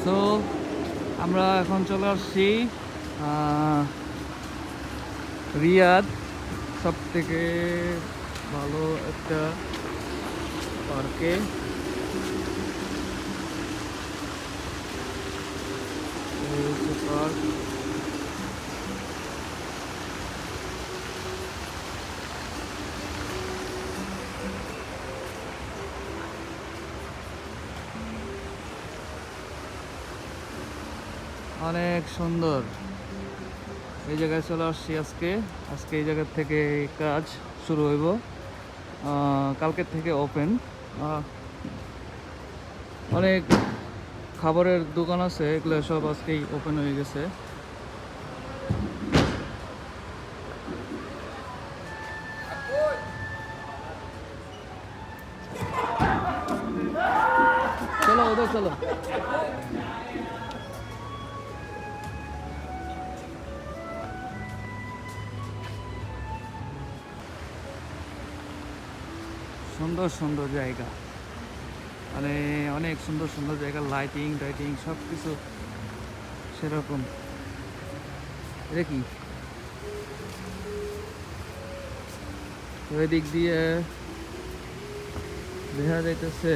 So আমরা এখন চলে আসছি রিয়াদ সব থেকে ভালো একটা পার্কে। পার্ক অনেক সুন্দর। এই জায়গায় চলে আসছি আজকে। এই জায়গা থেকে কাজ শুরু হইব। কালকের থেকে ওপেন। অনেক খাবারের দোকান আছে, এগুলো সব আজকেই ওপেন হয়ে গেছে। চলো ওদের চলো। সুন্দর সুন্দর জায়গা, মানে অনেক সুন্দর সুন্দর জায়গা, লাইটিং টাইটিং সব কিছু সেরকম। এটা কি এদিক দিয়ে দেখা যাইতেছে